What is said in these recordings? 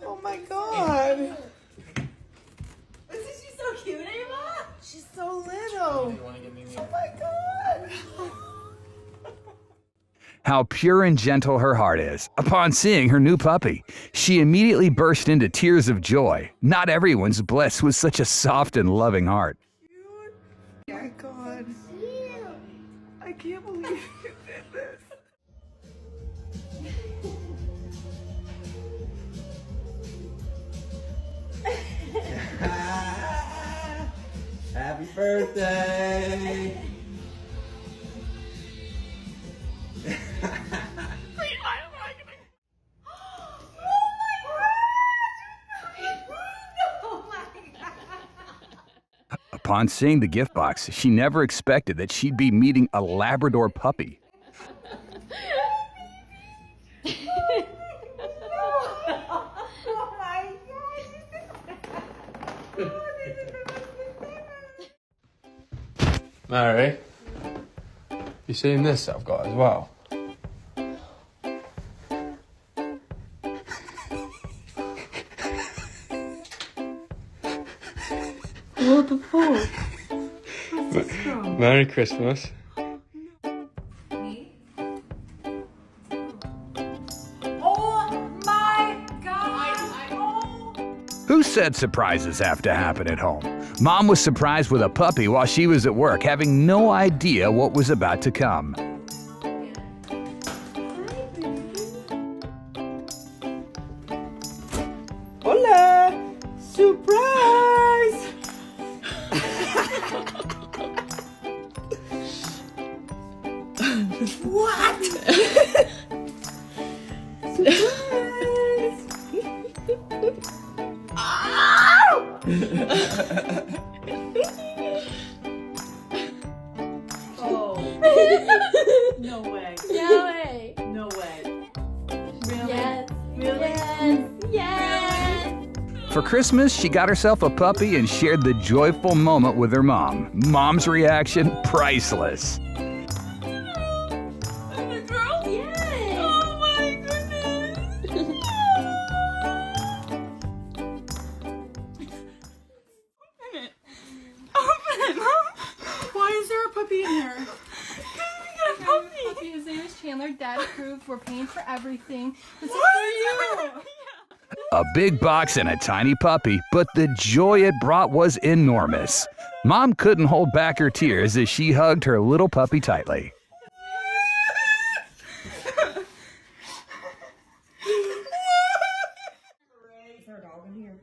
Oh my God. Isn't she so cute, Ava? She's so little. Oh my God. How pure and gentle her heart is. Upon seeing her new puppy, she immediately burst into tears of joy. Not everyone's blessed with such a soft and loving heart. Oh my God. I can't believe you did this. Happy birthday! Upon seeing the gift box, she never expected that she'd be meeting a Labrador puppy. Mary, you seen this I've got as well? What the fuck? What's this from? Merry Christmas. Me? Oh my God! Who said surprises have to happen at home? Mom was surprised with a puppy while she was at work, having no idea what was about to come. Hola! Surprise! What? Surprise! Oh. No way. No way. No way. Really? Yes. Really? Yes. Yes. For Christmas, she got herself a puppy and shared the joyful moment with her mom. Mom's reaction, priceless. I'm a girl? Yes. Oh my goodness. Open it, Mom. Why is there a puppy in here? We got a puppy. His name is Chandler. Dad approved. We're paying for everything. This is What? for you. A big box and a tiny puppy, but the joy it brought was enormous. Mom couldn't hold back her tears as she hugged her little puppy tightly. Is there a dog in here?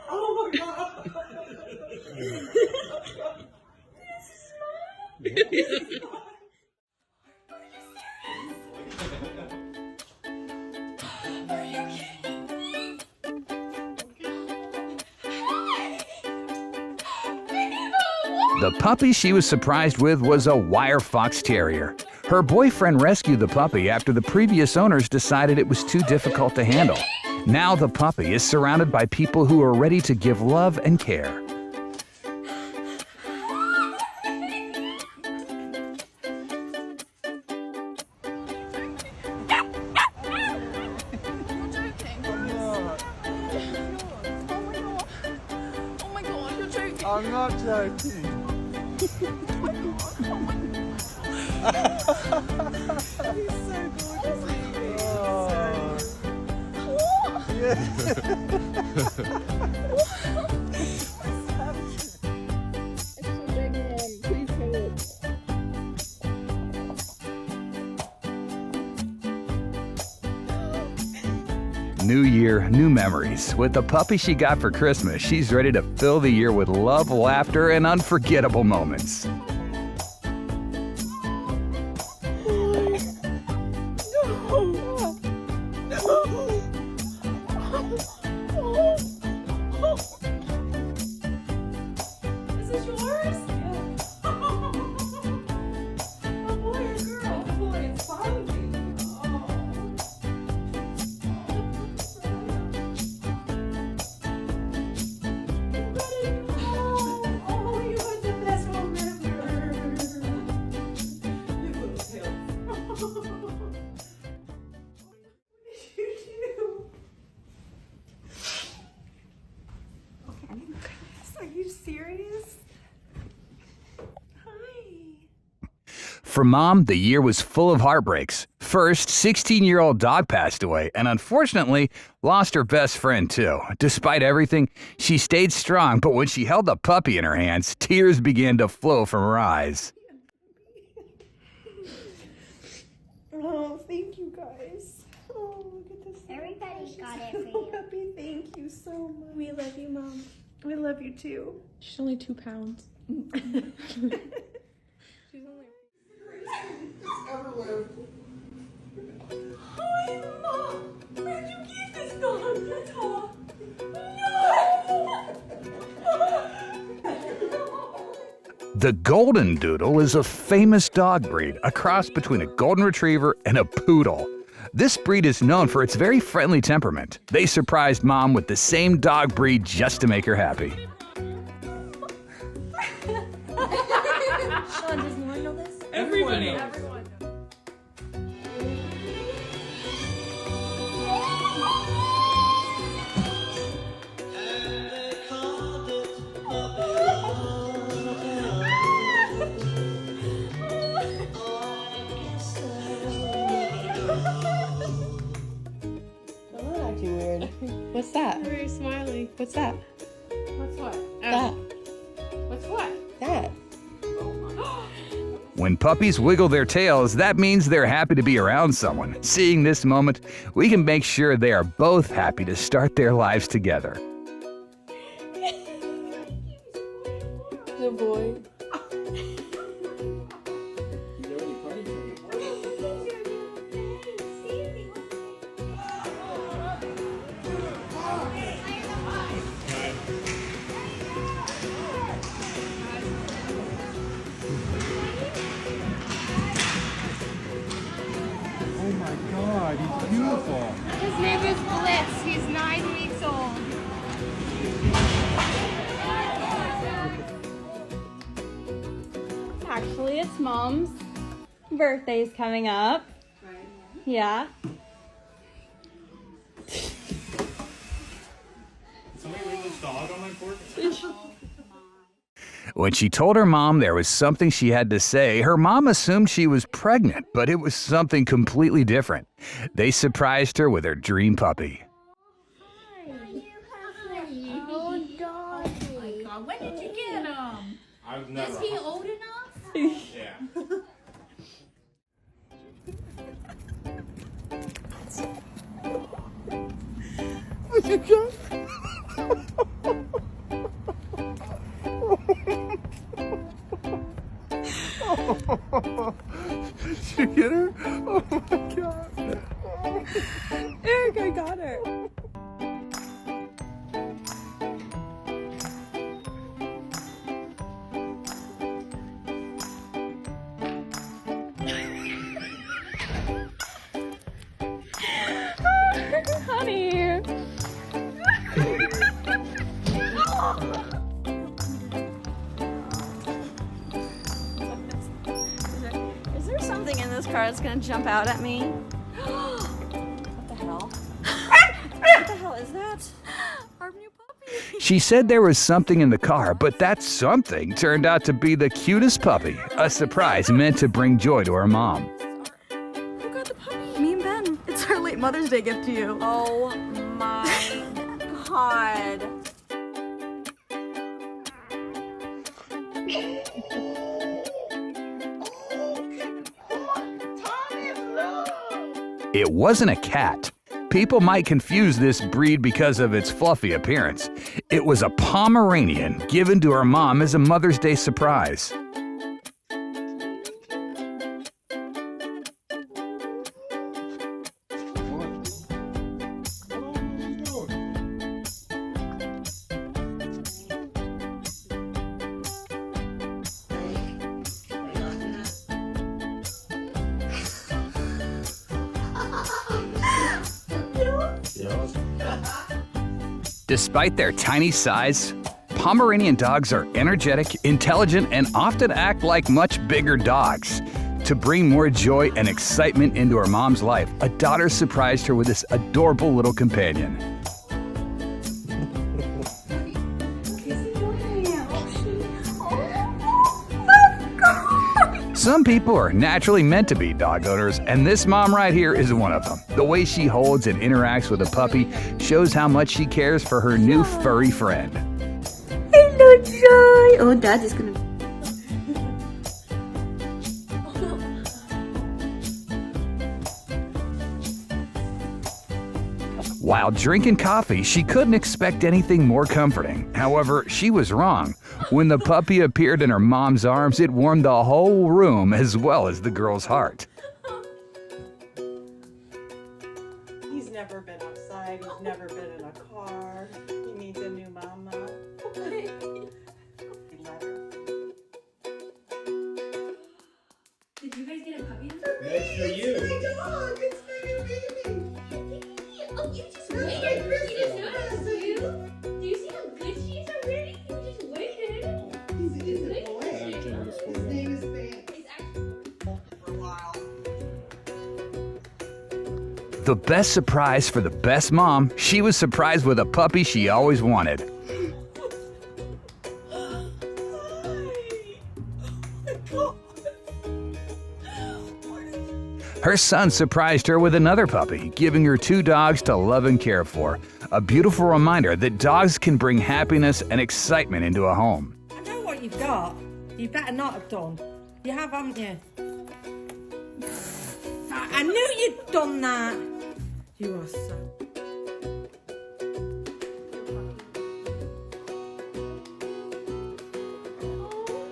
Oh my God. The puppy she was surprised with was a wire fox terrier. Her boyfriend rescued the puppy after the previous owners decided it was too difficult to handle. Now the puppy is surrounded by people who are ready to give love and care. I'm not joking. He's so gorgeous, baby. Oh. New year, new memories. With the puppy she got for Christmas, she's ready to fill the year with love, laughter, and unforgettable moments. Is this yours? Yeah. A boy or girl? For Mom, the year was full of heartbreaks. First, 16-year-old dog passed away and unfortunately lost her best friend too. Despite everything, she stayed strong, but when she held the puppy in her hands, tears began to flow from her eyes. Oh, thank you guys. Oh, look at this. Everybody got it for So you. happy. Thank you so much. We love you, Mom. We love you too. She's only 2 pounds. She's only. Hi, Mom. Where'd you keep this dog? The Golden Doodle is a famous dog breed, a cross between a golden retriever and a poodle. This breed is known for its very friendly temperament. They surprised Mom with the same dog breed just to make her happy. Sean, does no one know this? Everybody. What's that? Very smiley. What's that? What's what? That. What's what? That. When puppies wiggle their tails, that means they're happy to be around someone. Seeing this moment, we can make sure they are both happy to start their lives together. Good boy. Oh my God, he's beautiful. His name is Blitz. He's 9 weeks old. Actually, it's Mom's birthday's coming up. Yeah. Somebody leave this dog on my porch? When she told her mom there was something she had to say, her mom assumed she was pregnant, but it was something completely different. They surprised her with her dream puppy. Oh, doggy. When did you get him? I've never. Is he old enough? Yeah. Did you get her? Oh my God. Eric, I got her. Honey. Is there something in this car that's gonna jump out at me? What the hell? What the hell is that? Our new puppy. She said there was something in the car, but that something turned out to be the cutest puppy, a surprise meant to bring joy to her mom. Who got the puppy? Me and Ben. It's our late Mother's Day gift to you. Oh my God. It wasn't a cat. People might confuse this breed because of its fluffy appearance. It was a Pomeranian given to her mom as a Mother's Day surprise. Despite their tiny size, Pomeranian dogs are energetic, intelligent, and often act like much bigger dogs. To bring more joy and excitement into her mom's life, a daughter surprised her with this adorable little companion. Some people are naturally meant to be dog owners, and this mom right here is one of them. The way she holds and interacts with a puppy shows how much she cares for her new furry friend. Hello, Joy. Oh, Dad is gonna. While drinking coffee, she couldn't expect anything more comforting. However, she was wrong. When the puppy appeared in her mom's arms, it warmed the whole room as well as the girl's heart. He's never been outside. He's never been in a car. He needs a new mama. Did you guys get a puppy? That's for you. It's my new baby. Oh, you just waited for me to notice you. Do you see how good she is already? You just waited. He's a boy. His name is Ben. The best surprise for the best mom, she was surprised with a puppy she always wanted. Her son surprised her with another puppy, giving her 2 dogs to love and care for. A beautiful reminder that dogs can bring happiness and excitement into a home. I know what you've got. You better not have done. You have, haven't you? I knew you'd done that. You are so...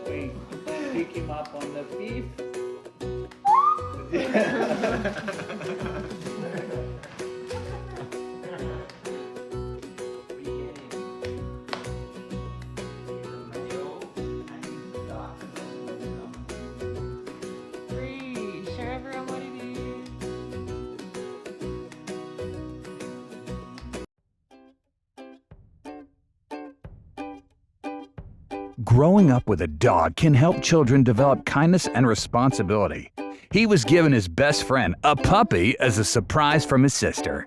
Wait, pick him up on the beef. Show everyone what it is. Growing up with a dog can help children develop kindness and responsibility. He was given his best friend, a puppy, as a surprise from his sister.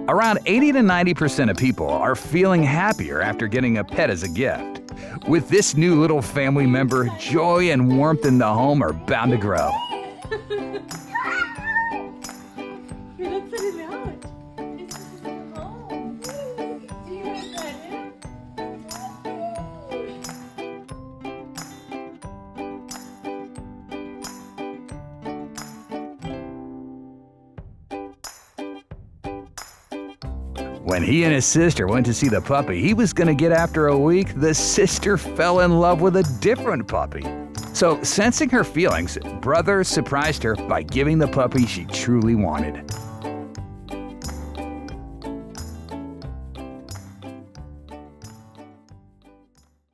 Around 80 to 90% of people are feeling happier after getting a pet as a gift. With this new little family member, joy and warmth in the home are bound to grow. You're not putting it out. When he and his sister went to see the puppy he was going to get after a week, the sister fell in love with a different puppy. So, sensing her feelings, brother surprised her by giving the puppy she truly wanted.